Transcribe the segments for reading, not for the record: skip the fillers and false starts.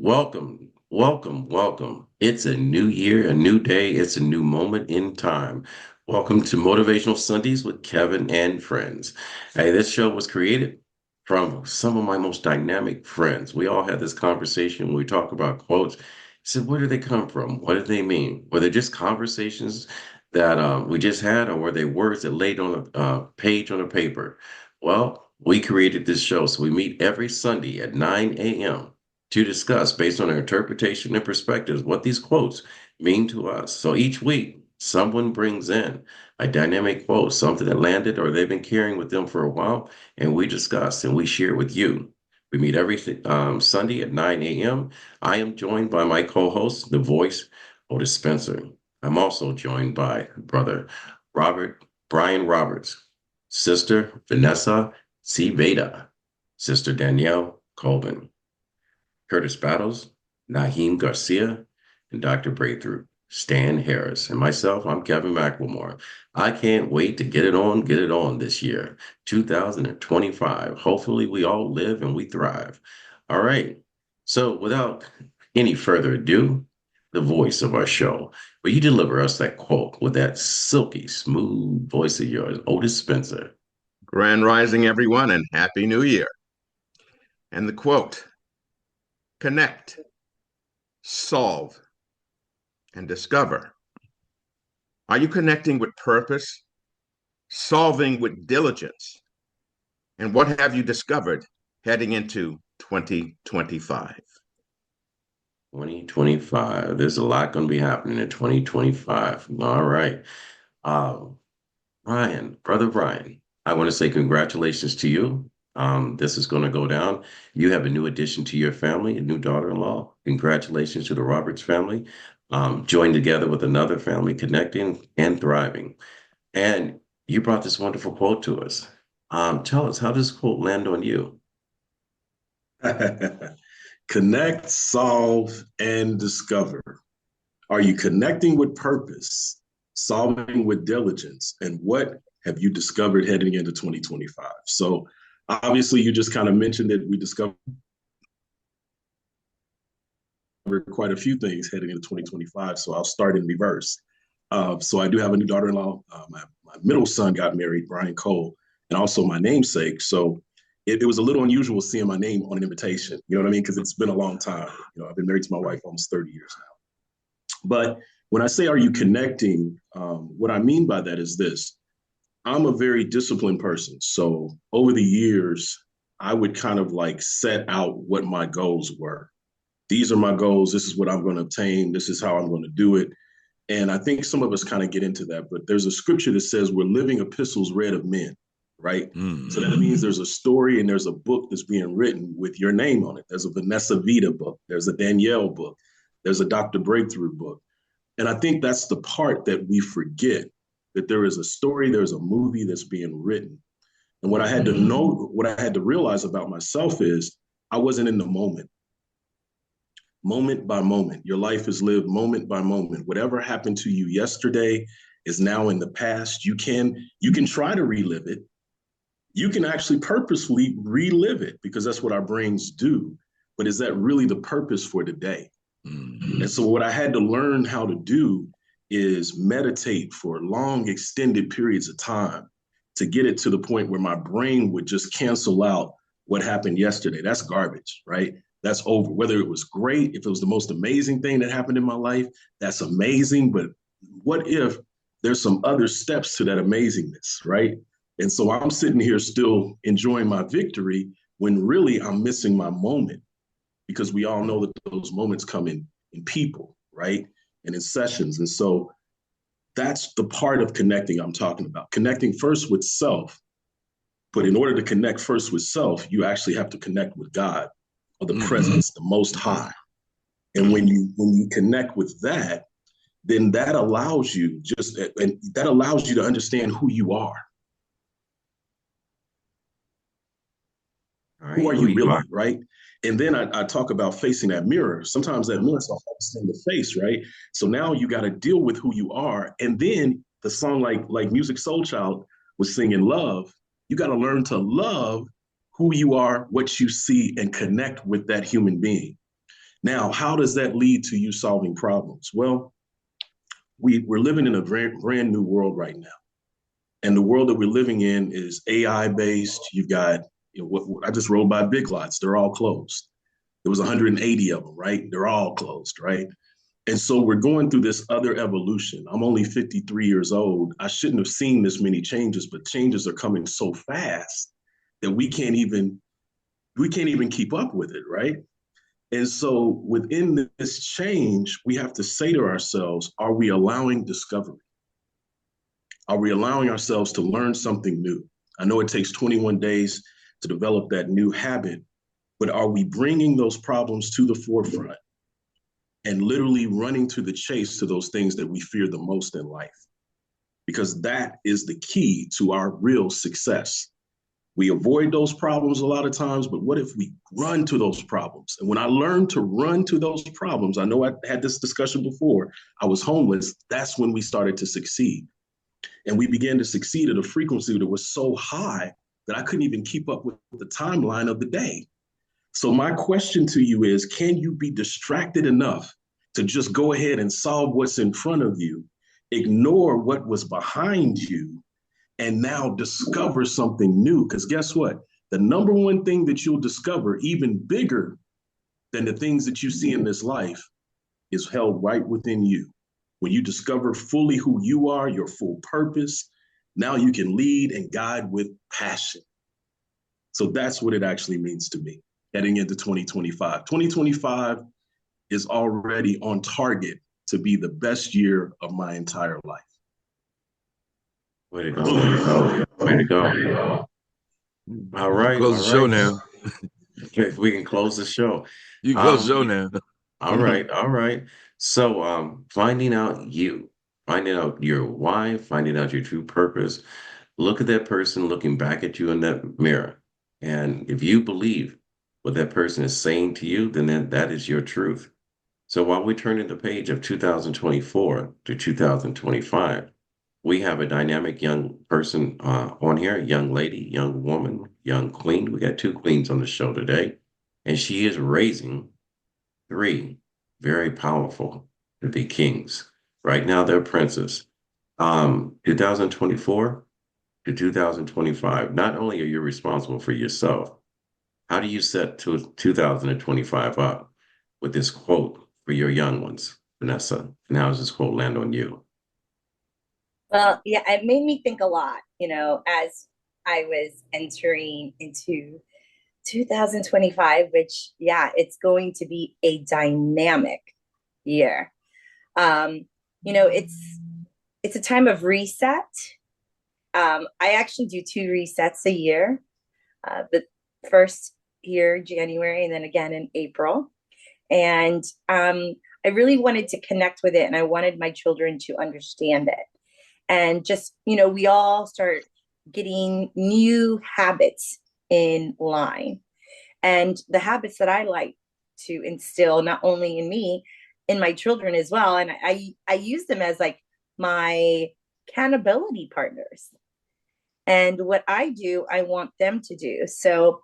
Welcome, welcome, welcome. It's a new year, a new day. It's a new moment in time. Welcome to Motivational Sundays with Kevin and friends. Hey, this show was created from some of my most dynamic friends. We all had this conversation when we talk about quotes. Said, where do they come from? What do they mean? Were they just conversations that we just had, or were they words that laid on a page on a paper? Well, we created this show, so we meet every Sunday at 9 a.m. to discuss, based on our interpretation and perspectives, what these quotes mean to us. So each week, someone brings in a dynamic quote, something that landed or they've been carrying with them for a while, and we discuss and we share with you. We meet every Sunday at 9 a.m. I am joined by my co-host, the voice, Otis Spencer. I'm also joined by brother Brian Roberts, sister Vanessa C. Veda, sister Danielle Colvin. Curtis Battles, Naheem Garcia, and Dr. Breakthrough, Stan Harris. And myself, I'm Kevin McLemore. I can't wait to get it on this year, 2025. Hopefully, we all live and we thrive. All right. So, without any further ado, the voice of our show, will you deliver us that quote with that silky, smooth voice of yours, Otis Spencer? Grand Rising, everyone, and Happy New Year. And the quote: connect, solve, and discover. Are you connecting with purpose, solving with diligence? And what have you discovered heading into 2025? 2025. There's a lot going to be happening in 2025. All right. Uh, brother Brian, I want to say congratulations to you. This is going to go down. You have a new addition to your family, a new daughter-in-law. Congratulations to the Roberts family. Joined together with another family, connecting and thriving. And you brought this wonderful quote to us. Tell us, how does this quote land on you? Connect, solve, and discover. Are you connecting with purpose, solving with diligence, and what have you discovered heading into 2025? So, obviously, you just kind of mentioned that we discovered quite a few things heading into 2025. So, I'll start in reverse. So, I do have a new daughter in law. My middle son got married, Brian Cole, and also my namesake. So, it was a little unusual seeing my name on an invitation. You know what I mean? Because it's been a long time. I've been married to my wife almost 30 years now. But when I say, are you connecting? What I mean by that is this. I'm a very disciplined person. So over the years, I would kind of like set out what my goals were. These are my goals. This is what I'm going to obtain. This is how I'm going to do it. And I think some of us kind of get into that. But there's a scripture that says we're living epistles read of men, right? So that means there's a story and there's a book that's being written with your name on it. There's a Vanessa Vita book. There's a Danielle book. There's a Dr. Breakthrough book. And I think that's the part that we forget, that there is a story, there's a movie that's being written. And what I had to know, what I had to realize about myself is I wasn't in the moment. Moment by moment. Your life is lived moment by moment. Whatever happened to you yesterday is now in the past. You can try to relive it. You can actually purposefully relive it because that's what our brains do. But is that really the purpose for today? And so what I had to learn how to do is meditate for long, extended periods of time to get it to the point where my brain would just cancel out what happened yesterday. That's garbage, right? That's over. Whether it was great, if it was the most amazing thing that happened in my life, that's amazing. But what if there's some other steps to that amazingness, right? And so I'm sitting here still enjoying my victory when really I'm missing my moment because we all know that those moments come in people, right? And in sessions. And so that's the part of connecting I'm talking about. Connecting first with self. But in order to connect first with self, you actually have to connect with God or the presence, the most high. And when you connect with that, then that allows you to understand who you are. All Who right, are who you you really, are. right? And then I talk about facing that mirror. Sometimes that mirror's almost in the face, right? So now you got to deal with who you are. And then the song like Music Soul Child was singing love, you got to learn to love who you are, what you see, and connect with that human being. Now, how does that lead to you solving problems? Well, we're living in a brand new world right now. And the world that we're living in is AI based. You've got, what I just rode by Big Lots, they're all closed. There was 180 of them, right? They're all closed, right? And so we're going through this other evolution. I'm only 53 years old. I shouldn't have seen this many changes, but changes are coming so fast that we can't even keep up with it, right? And so within this change, we have to say to ourselves, are we allowing discovery? Are we allowing ourselves to learn something new? I know it takes 21 days to develop that new habit, but are we bringing those problems to the forefront and literally running to the chase to those things that we fear the most in life? Because that is the key to our real success. We avoid those problems a lot of times, but what if we run to those problems? And when I learned to run to those problems, I know I had this discussion before, I was homeless. That's when we started to succeed. And we began to succeed at a frequency that was so high that I couldn't even keep up with the timeline of the day. So my question to you is, can you be distracted enough to just go ahead and solve what's in front of you, ignore what was behind you, and now discover something new? Because guess what? The number one thing that you'll discover, even bigger than the things that you see in this life, is held right within you. When you discover fully who you are, your full purpose, now you can lead and guide with passion. So that's what it actually means to me heading into 2025. 2025 is already on target to be the best year of my entire life. Way to go. Way to go. Way to go. All You can right. close All the show right. now. We can close the show. You can close the Um, show now. all right. All right. So, finding out your why, finding out your true purpose. Look at that person looking back at you in that mirror. And if you believe what that person is saying to you, then that is your truth. So while we're turning the page of 2024 to 2025, we have a dynamic young person on here, young lady, young woman, young queen. We got two queens on the show today, and she is raising three very powerful to be kings. Right now, they're princes. 2024 to 2025, not only are you responsible for yourself, how do you set to 2025 up with this quote for your young ones, Vanessa? And how does this quote land on you? Well, yeah, it made me think a lot, as I was entering into 2025, which, yeah, it's going to be a dynamic year. Um, it's a time of reset. I actually do two resets a year. The first here, January, and then again in April. And I really wanted to connect with it, and I wanted my children to understand it. And just, we all start getting new habits in line. And the habits that I like to instill, not only in me, in my children as well. And I use them as like my accountability partners. And what I do, I want them to do. So,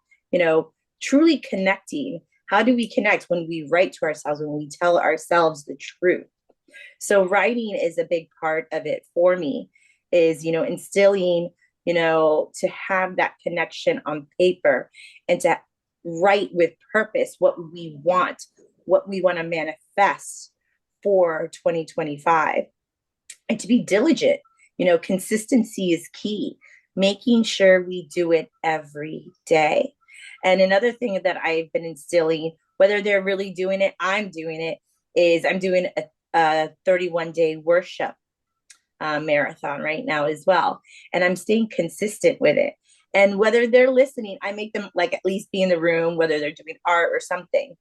truly connecting. How do we connect? When we write to ourselves, when we tell ourselves the truth? So writing is a big part of it for me, is, instilling, to have that connection on paper and to write with purpose what we want to manifest for 2025, and to be diligent. Consistency is key, making sure we do it every day. And another thing that I've been instilling, whether they're really doing it, I'm doing it, is I'm doing a 31-day worship marathon right now as well. And I'm staying consistent with it. And whether they're listening, I make them like at least be in the room, whether they're doing art or something.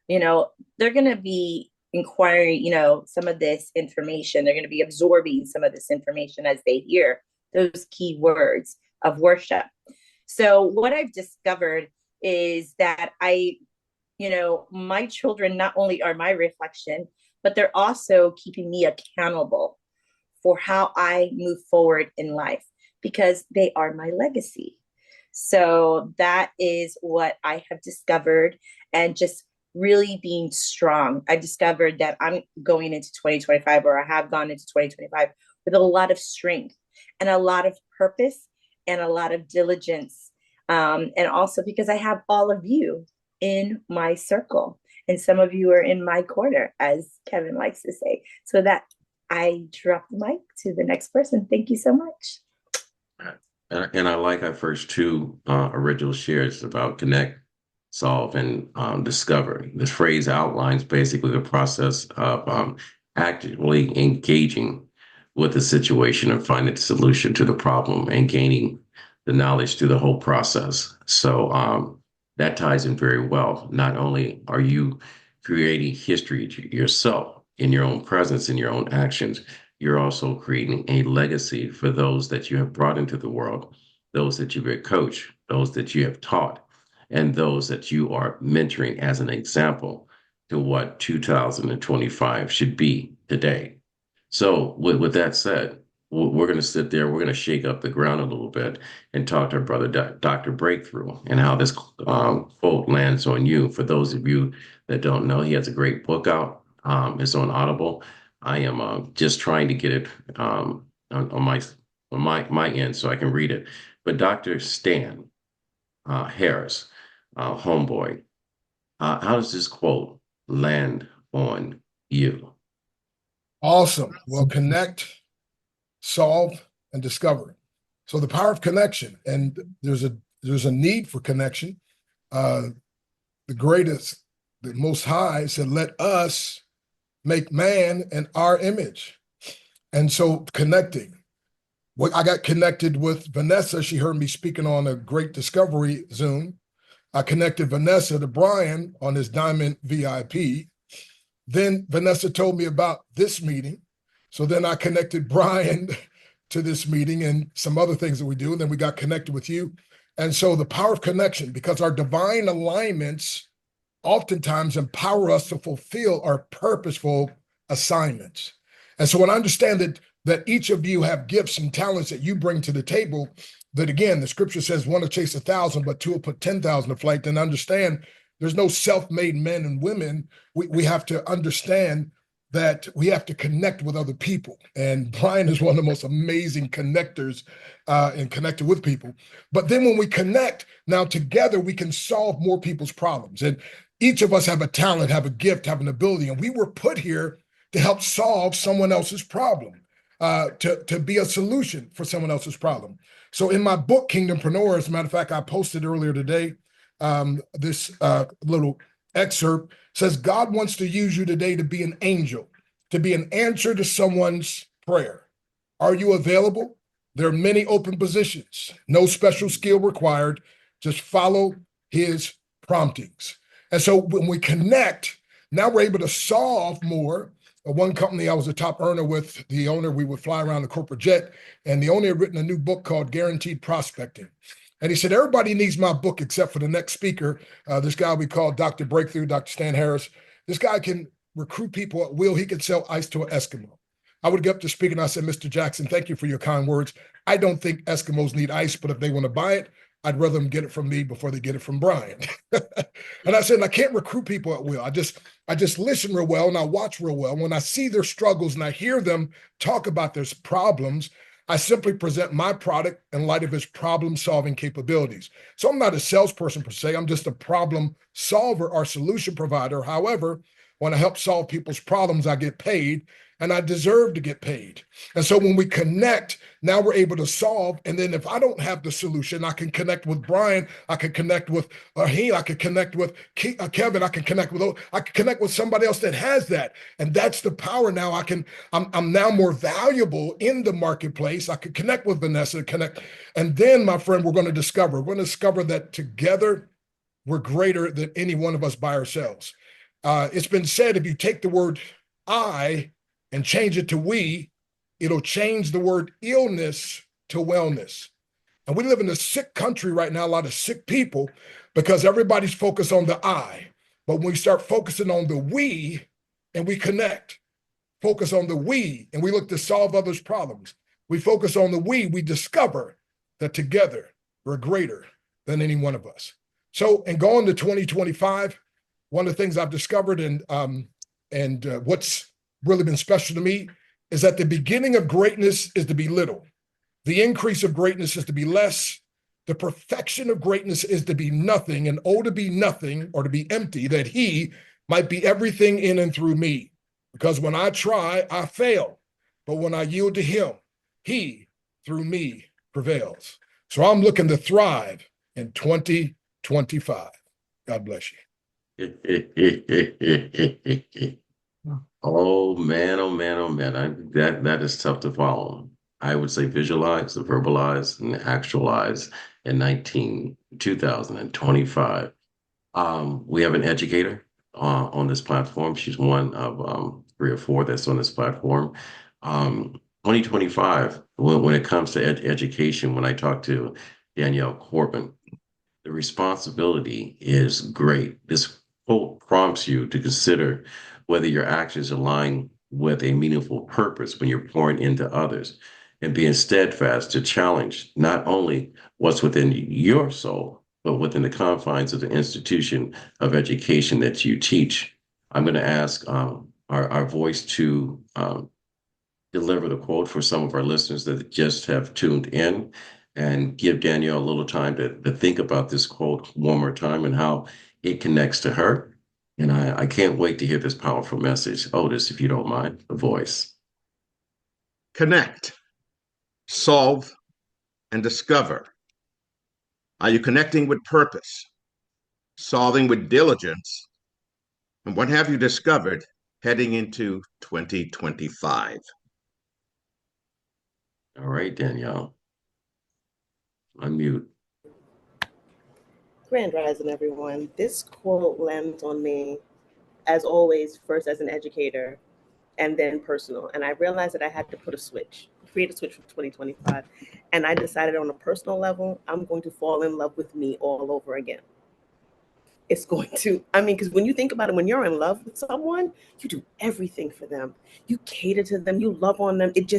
They're going to be inquiring, some of this information. They're going to be absorbing some of this information as they hear those key words of worship. So what I've discovered is that my children not only are my reflection, but they're also keeping me accountable for how I move forward in life, because they are my legacy. So that is what I have discovered, and just really being strong. I discovered that I'm going into 2025, or I have gone into 2025 with a lot of strength and a lot of purpose and a lot of diligence. And also because I have all of you in my circle. And some of you are in my corner, as Kevin likes to say. So that I drop the mic to the next person. Thank you so much. And I like our first two original shares about connect, solve, and discover. This phrase outlines basically the process of actively engaging with the situation and finding the solution to the problem and gaining the knowledge through the whole process. So that ties in very well. Not only are you creating history to yourself in your own presence, in your own actions, you're also creating a legacy for those that you have brought into the world, those that you have coached, those that you have taught, and those that you are mentoring as an example to what 2025 should be today. So, with that said, we're going to sit there, we're going to shake up the ground a little bit and talk to our brother, Dr. Breakthrough, and how this quote lands on you. For those of you that don't know, he has a great book out. It's on Audible. I am just trying to get it on my end so I can read it. But Dr. Stan Harris, homeboy, how does this quote land on you? Awesome. Well, connect, solve, and discover. So the power of connection, and there's a need for connection. The greatest, the Most High said, "Let us make man in our image." And so connecting. Well, I got connected with Vanessa. She heard me speaking on a great discovery Zoom. I connected Vanessa to Brian on his Diamond VIP. Then Vanessa told me about this meeting. So then I connected Brian to this meeting and some other things that we do. And then we got connected with you. And so the power of connection, because our divine alignments oftentimes empower us to fulfill our purposeful assignments. And so when I understand that each of you have gifts and talents that you bring to the table, that again, the scripture says one will chase 1,000, but two will put 10,000 to flight, then understand there's no self-made men and women. We have to understand that we have to connect with other people. And Brian is one of the most amazing connectors and connected with people. But then when we connect, now together we can solve more people's problems. And each of us have a talent, have a gift, have an ability, and we were put here to help solve someone else's problem, to be a solution for someone else's problem. So in my book, Kingdompreneur, as a matter of fact, I posted earlier today, this little excerpt says, God wants to use you today to be an angel, to be an answer to someone's prayer. Are you available? There are many open positions, no special skill required. Just follow his promptings. And so when we connect, now we're able to solve more. One company I was a top earner with, the owner, we would fly around the corporate jet, and the owner had written a new book called Guaranteed Prospecting. And he said, everybody needs my book except for the next speaker, this guy we call Dr. Breakthrough, Dr. Stan Harris. This guy can recruit people at will. He can sell ice to an Eskimo. I would get up to speak and I said, Mr. Jackson, thank you for your kind words. I don't think Eskimos need ice, but if they want to buy it, I'd rather them get it from me before they get it from Brian. And I said, I can't recruit people at will. I just listen real well and I watch real well. When I see their struggles and I hear them talk about their problems, I simply present my product in light of his problem-solving capabilities. So I'm not a salesperson per se. I'm just a problem solver or solution provider. However, when I help solve people's problems, I get paid, and I deserve to get paid. And so when we connect, now we're able to solve. And then if I don't have the solution, I can connect with Brian. I can connect with Rahim. I can connect with Kevin. I can connect with somebody else that has that. And that's the power now. I'm now more valuable in the marketplace. I can connect with Vanessa, and then, my friend, we're going to discover that together we're greater than any one of us by ourselves. It's been said, if you take the word I and change it to we, it'll change the word illness to wellness. And we live in a sick country right now, a lot of sick people, because everybody's focused on the I. But when we start focusing on the we and we connect, focus on the we, and we look to solve others' problems, we focus on the we discover that together we're greater than any one of us. So, and going to 2025, one of the things I've discovered and what's really been special to me is that the beginning of greatness is to be little. The increase of greatness is to be less. The perfection of greatness is to be nothing, and oh, to be nothing or to be empty, that he might be everything in and through me. Because when I try, I fail. But when I yield to him, he through me prevails. So I'm looking to thrive in 2025. God bless you. Oh man, oh man, oh man. That is tough to follow. I would say visualize, verbalize, and actualize in 2025. We have an educator on this platform. She's one of 3 or 4 that's on this platform. 2025, when it comes to education, when I talk to Danielle Corbin, the responsibility is great. This quote prompts you to consider whether your actions align with a meaningful purpose when you're pouring into others and being steadfast to challenge not only what's within your soul, but within the confines of the institution of education that you teach. I'm going to ask our voice to deliver the quote for some of our listeners that just have tuned in and give Danielle a little time to think about this quote one more time and how it connects to her. And I can't wait to hear this powerful message. Otis, if you don't mind, the voice. Connect, solve, and discover. Are you connecting with purpose, solving with diligence? And what have you discovered heading into 2025? All right, Danielle. Unmute. Grand Rising, everyone. This quote lands on me, as always, first as an educator and then personal. And I realized that I had to create a switch for 2025. And I decided on a personal level, I'm going to fall in love with me all over again. It's going to, because when you think about it, when you're in love with someone, you do everything for them. You cater to them, you love on them. It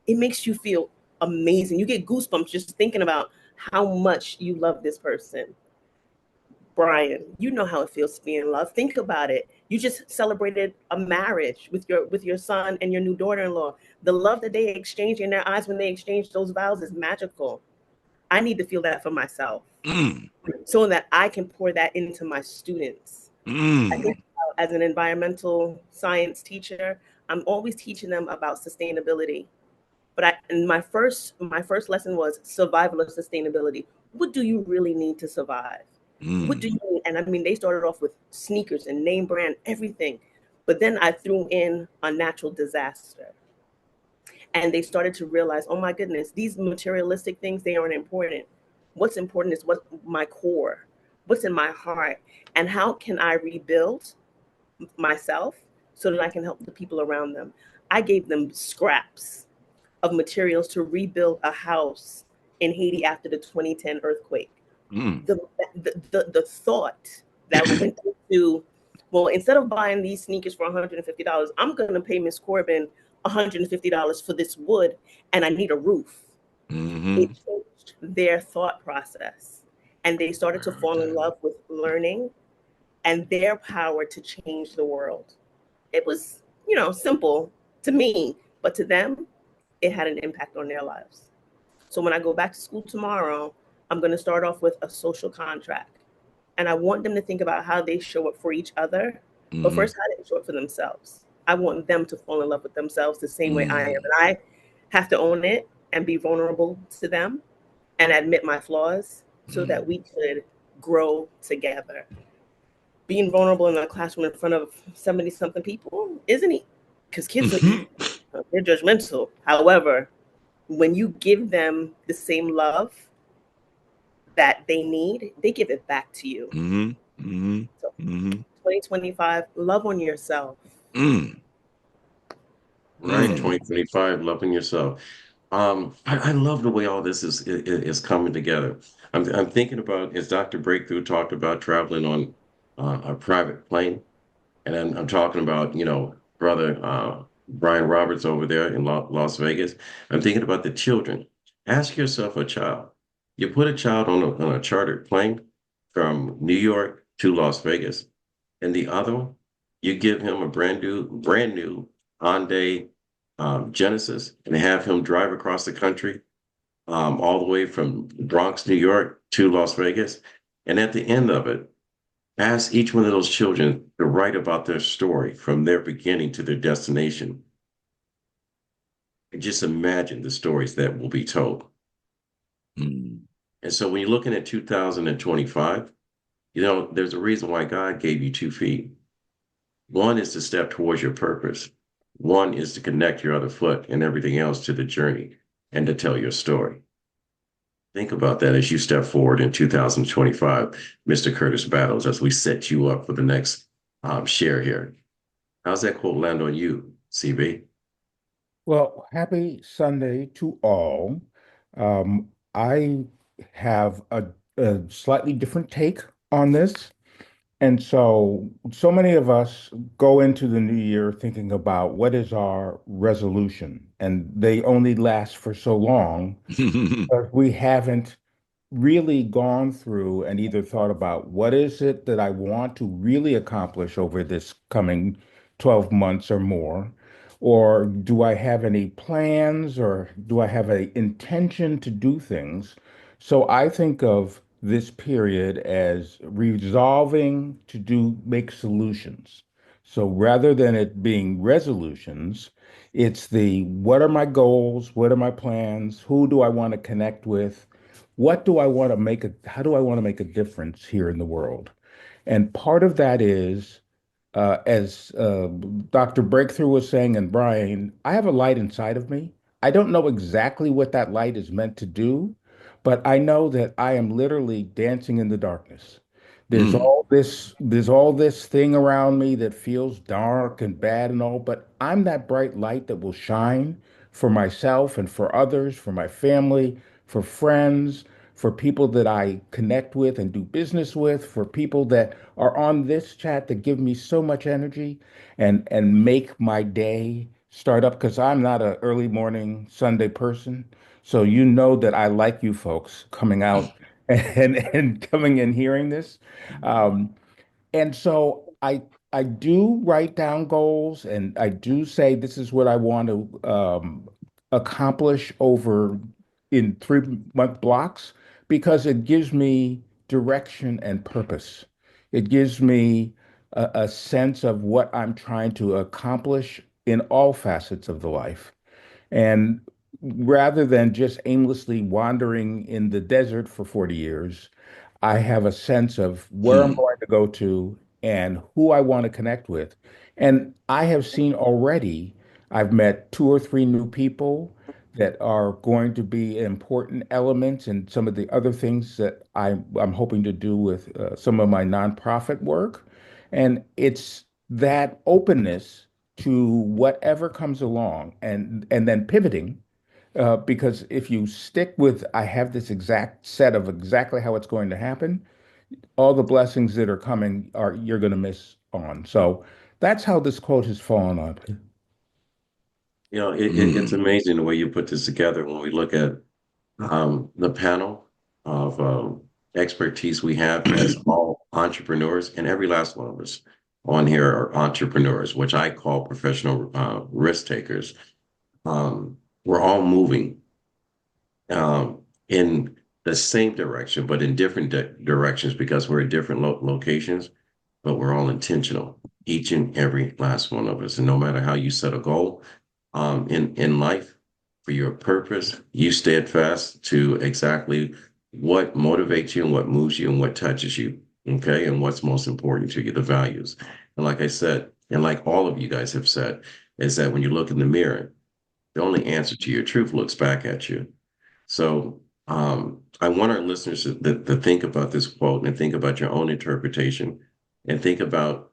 makes you feel amazing. You get goosebumps just thinking about how much you love this person. Brian, you know how it feels to be in love. Think about it. You just celebrated a marriage with your son and your new daughter-in-law. The love that they exchange in their eyes when they exchange those vows is magical. I need to feel that for myself so that I can pour that into my students. I think as an environmental science teacher, I'm always teaching them about sustainability. But my first lesson was survival of sustainability. What do you really need to survive? What do you need? And they started off with sneakers and name brand, everything. But then I threw in a natural disaster. And they started to realize, oh my goodness, these materialistic things, they aren't important. What's important is what my core, what's in my heart, and how can I rebuild myself so that I can help the people around them. I gave them scraps of materials to rebuild a house in Haiti after the 2010 earthquake. The thought that went into, well, instead of buying these sneakers for $150, I'm going to pay Miss Corbin $150 for this wood, and I need a roof. It changed their thought process, and they started to fall in love with learning and their power to change the world. It was, simple to me, but to them, it had an impact on their lives. So when I go back to school tomorrow, I'm going to start off with a social contract. And I want them to think about how they show up for each other, but first, how they show up for themselves. I want them to fall in love with themselves the same way I am. And I have to own it and be vulnerable to them and admit my flaws so that we could grow together. Being vulnerable in a classroom in front of 70-something people isn't it? Because kids they're judgmental. However, when you give them the same love that they need, they give it back to you. So 2025, love on yourself. Right, 2025, loving yourself. I love the way all this is coming together. I'm thinking about, as Dr. Breakthrough talked about traveling on a private plane, and I'm talking about, brother Brian Roberts over there in Las Vegas. I'm thinking about the children. Ask yourself a child. You put a child on a chartered plane from New York to Las Vegas, and the other one, you give him a brand new Hyundai Genesis and have him drive across the country, all the way from Bronx, New York to Las Vegas. And at the end of it, ask each one of those children to write about their story from their beginning to their destination. And just imagine the stories that will be told. Mm. And so when you're looking at 2025, there's a reason why God gave you 2 feet. One is to step towards your purpose. One is to connect your other foot and everything else to the journey and to tell your story. Think about that as you step forward in 2025, Mr. Curtis Battles, as we set you up for the next share here. How's that quote land on you, CB? Well, happy Sunday to all. I have a slightly different take on this. And so many of us go into the new year thinking about what is our resolution, and they only last for so long, but we haven't really gone through and either thought about what is it that I want to really accomplish over this coming 12 months or more, or do I have any plans or do I have an intention to do things? So I think of this period as resolving to make solutions. So rather than it being resolutions, it's the what are my goals? What are my plans? Who do I want to connect with? What do I want to how do I want to make a difference here in the world? And part of that is, as Dr. Breakthrough was saying, and Brian, I have a light inside of me. I don't know exactly what that light is meant to do, but I know that I am literally dancing in the darkness. Mm. There's all this thing around me that feels dark and bad and all, but I'm that bright light that will shine for myself and for others, for my family, for friends, for people that I connect with and do business with, for people that are on this chat that give me so much energy and make my day start up because I'm not an early morning Sunday person. So you know that I like you folks coming out and coming and hearing this. Um, and so I do write down goals and I do say this is what I want to accomplish over in 3 month blocks because it gives me direction and purpose. It gives me a sense of what I'm trying to accomplish in all facets of the life. And rather than just aimlessly wandering in the desert for 40 years, I have a sense of where I'm Hmm. going to go to and who I want to connect with. And I have seen already, I've met 2 or 3 new people that are going to be important elements in some of the other things that I'm hoping to do with some of my nonprofit work. And it's that openness to whatever comes along and then pivoting because if you stick with I have this exact set of exactly how it's going to happen, all the blessings that are coming are you're going to miss on. So that's how this quote has fallen on. It's Mm. amazing the way you put this together when we look at the panel of expertise we have as all entrepreneurs, and every last one of us on here are entrepreneurs, which I call professional risk takers. We're all moving in the same direction, but in different directions because we're in different locations, but we're all intentional, each and every last one of us. And no matter how you set a goal in life for your purpose, you steadfast to exactly what motivates you and what moves you and what touches you. Okay. And what's most important to you, the values. And like I said, and like all of you guys have said, is that when you look in the mirror, the only answer to your truth looks back at you. So I want our listeners to think about this quote and think about your own interpretation and think about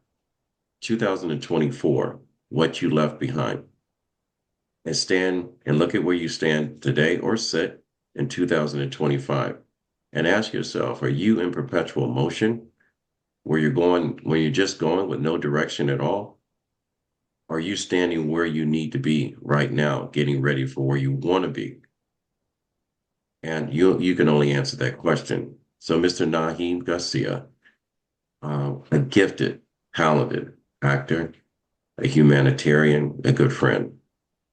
2024, what you left behind, and stand and look at where you stand today or sit in 2025 and ask yourself, are you in perpetual motion where you're just going with no direction at all? Are you standing where you need to be right now, getting ready for where you want to be? And you can only answer that question. So, Mr. Naheem Garcia, a gifted talented actor, a humanitarian, a good friend.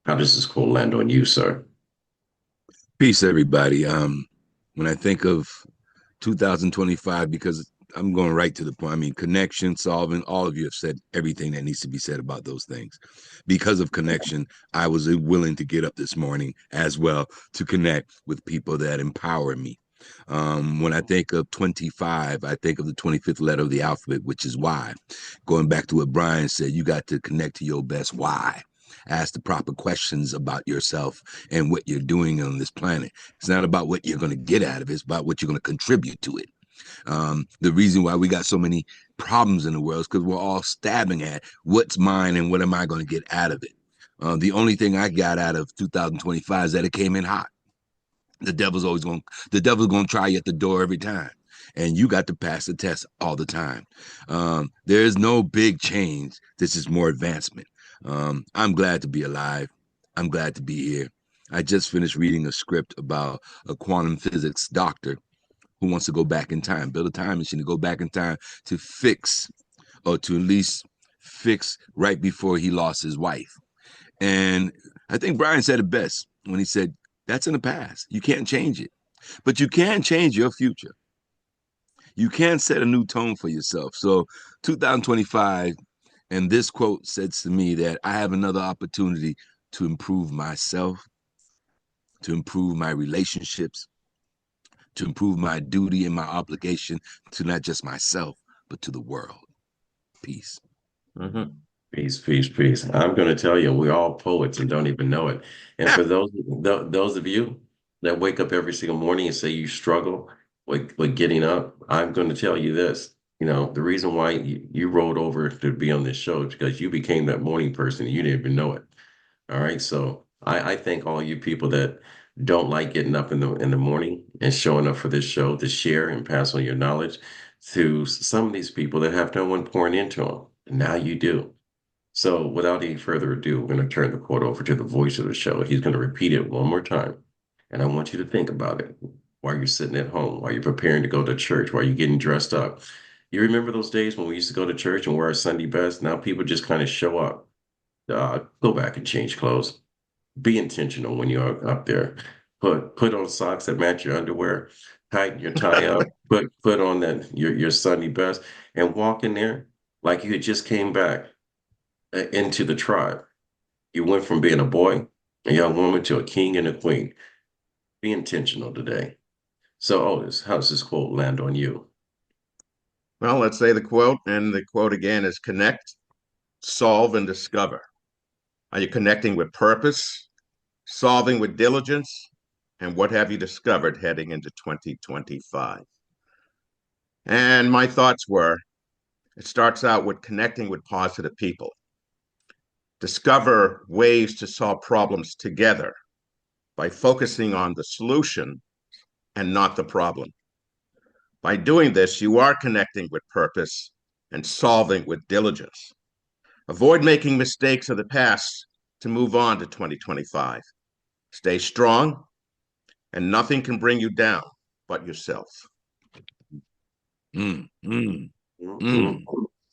How does this quote land on you, sir? Peace, everybody. When I think of 2025, because I'm going right to the point. I mean, connection, solving, all of you have said everything that needs to be said about those things. Because of connection, I was willing to get up this morning as well to connect with people that empower me. When I think of 25, I think of the 25th letter of the alphabet, which is why. Going back to what Brian said, you got to connect to your best why. Ask the proper questions about yourself and what you're doing on this planet. It's not about what you're going to get out of it, it's about what you're going to contribute to it. The reason why we got so many problems in the world is because we're all stabbing at what's mine and what am I going to get out of it. The only thing I got out of 2025 is that it came in hot. The devil's going to try you at the door every time, and you got to pass the test all the time. There is no big change. This is more advancement. I'm glad to be alive. I'm glad to be here. I just finished reading a script about a quantum physics doctor who wants to go back in time, build a time machine to go back in time to fix, or to at least fix right before he lost his wife. And I think Brian said it best when he said, that's in the past. You can't change it, but you can change your future. You can set a new tone for yourself. So 2025, and this quote says to me that I have another opportunity to improve myself, to improve my relationships, to improve my duty and my obligation to not just myself, but to the world. Peace. Mm-hmm. Peace, peace, peace. I'm going to tell you, we're all poets and don't even know it. And for those of you that wake up every single morning and say you struggle with getting up, I'm going to tell you this. You know, the reason why you rolled over to be on this show is because you became that morning person and you didn't even know it. All right. So I thank all you people that don't like getting up in the morning and showing up for this show to share and pass on your knowledge to some of these people that have no one pouring into them. And now you do. So without any further ado, we're going to turn the quote over to the voice of the show. He's going to repeat it one more time. And I want you to think about it while you're sitting at home, while you're preparing to go to church, while you're getting dressed up. You remember those days when we used to go to church and wear our Sunday best? Now people just kind of show up. Go back and change clothes. Be intentional when you're up there. Put on socks that match your underwear. Tighten your tie up. Put on that your Sunday best and walk in there like you had just came back into the tribe. You went from being a boy, a young woman, to a king and a queen. Be intentional today. So, Otis, how does this quote land on you? Well, let's say the quote, and the quote again is connect, solve, and discover. Are you connecting with purpose, solving with diligence, and what have you discovered heading into 2025? And my thoughts were, it starts out with connecting with positive people. Discover ways to solve problems together by focusing on the solution and not the problem. By doing this, you are connecting with purpose and solving with diligence. Avoid making mistakes of the past to move on to 2025. Stay strong, and nothing can bring you down but yourself. Mm, mm, Mm-mm.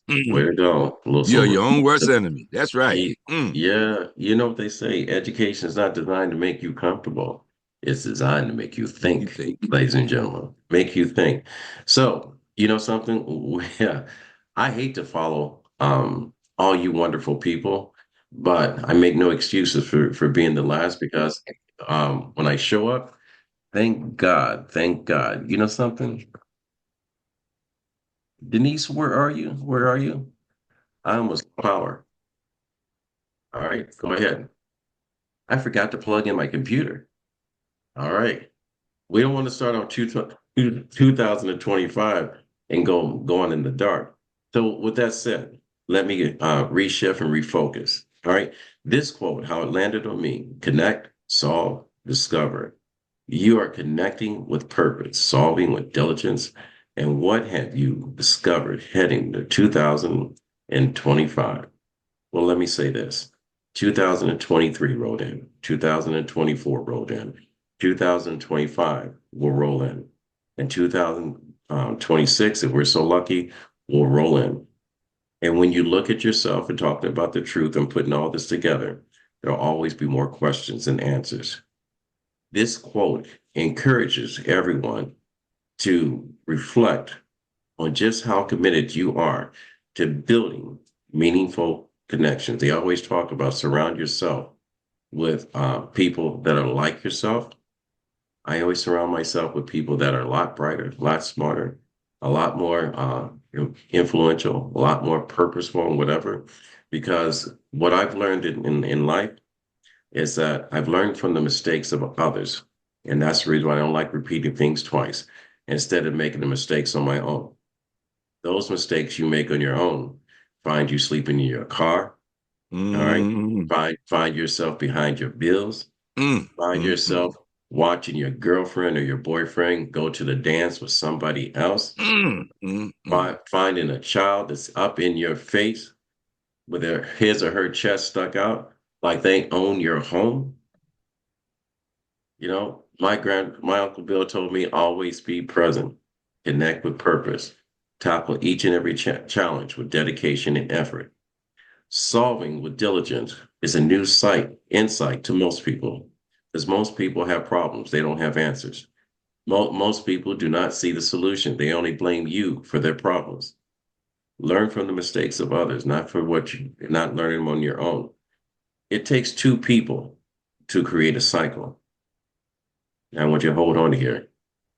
mm, Way mm. to go. A little You're some your own worst enemy. That's right. Mm. Yeah, you know what they say, education is not designed to make you comfortable. It's designed to make you You think, think. ladies and gentlemen. Make you think. So, you know something? Yeah, I hate to follow all you wonderful people, but I make no excuses for being the last because when I show up, thank God, thank God. You know something? Denise, where are you? Where are you? I almost power. All right, go ahead. I forgot to plug in my computer. All right. We don't want to start on 2025 and go on in the dark. So with that said, let me reshift and refocus. All right. This quote, how it landed on me, connect, solve, discover. You are connecting with purpose, solving with diligence. And what have you discovered heading to 2025? Well, let me say this. 2023 rolled in, 2024 rolled in, 2025 will roll in, and 2026, if we're so lucky, will roll in. And when you look at yourself and talking about the truth and putting all this together, there'll always be more questions than answers. This quote encourages everyone to reflect on just how committed you are to building meaningful connections. They always talk about surround yourself with people that are like yourself. I always surround myself with people that are a lot brighter, a lot smarter, a lot more influential, a lot more purposeful, and whatever. Because what I've learned in life is that I've learned from the mistakes of others. And that's the reason why I don't like repeating things twice instead of making the mistakes on my own. Those mistakes you make on your own find you sleeping in your car. All right. Mm, Find yourself behind your bills. mm, Find mm, mm, yourself watching your girlfriend or your boyfriend go to the dance with somebody else. mm, mm, mm. Finding a child that's up in your face with his or her chest stuck out, like they own your home. You know, my Uncle Bill told me always be present, connect with purpose, tackle each and every challenge with dedication and effort. Solving with diligence is a new insight to most people, because most people have problems. They don't have answers. Most people do not see the solution. They only blame you for their problems. Learn from the mistakes of others, not for what you not learning them on your own. It takes two people to create a cycle. I want you to hold on to here,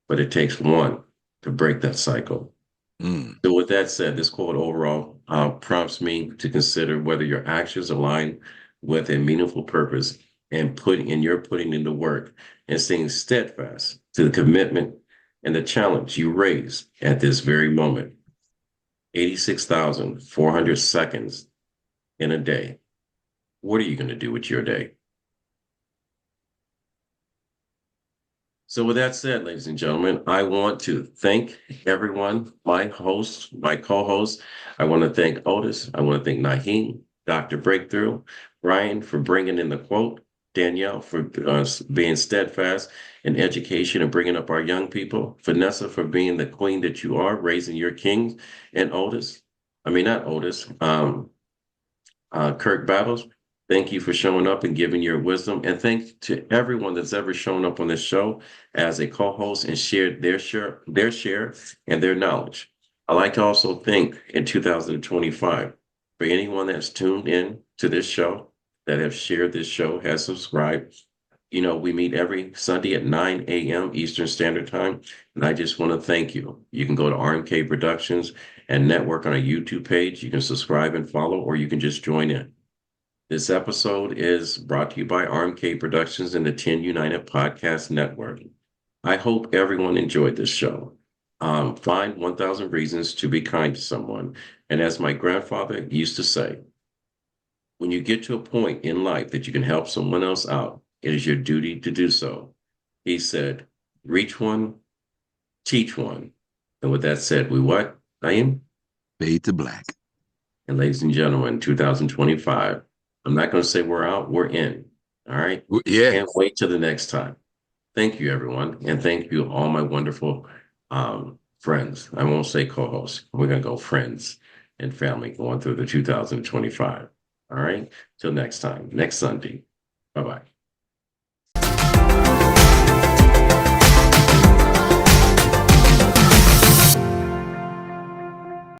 but it takes one to break that cycle. Mm. So, with that said, this quote overall prompts me to consider whether your actions align with a meaningful purpose and you're putting into work and staying steadfast to the commitment and the challenge you raise at this very moment. 86,400 seconds in a day. What are you going to do with your day? So, with that said, ladies and gentlemen, I want to thank everyone, my hosts, my co hosts. I want to thank Otis. I want to thank Naheem, Dr. Breakthrough, Brian for bringing in the quote, Danielle for being steadfast in education and bringing up our young people, Vanessa for being the queen that you are, raising your kings, and Otis. I mean, not Otis. Kirk Battles, thank you for showing up and giving your wisdom. And thanks to everyone that's ever shown up on this show as a co-host and shared their share and their knowledge. I'd like to also thank in 2025 for anyone that's tuned in to this show, that have shared this show, has subscribed. You know, we meet every Sunday at 9 a.m. Eastern Standard Time. And I just want to thank you. You can go to RMK Productions and network on a YouTube page. You can subscribe and follow, or you can just join in. This episode is brought to you by RMK Productions and the 10 United Podcast Network. I hope everyone enjoyed this show. Find 1,000 reasons to be kind to someone. And as my grandfather used to say, when you get to a point in life that you can help someone else out, it is your duty to do so. He said, reach one, teach one. And with that said, we what? I am. Fade to black. And ladies and gentlemen, 2025, I'm not going to say we're out, we're in. All right. Yeah. Can't wait till the next time. Thank you, everyone. And thank you, all my wonderful friends. I won't say co hosts. We're going to go friends and family going through the 2025. All right. Till next time, next Sunday. Bye bye.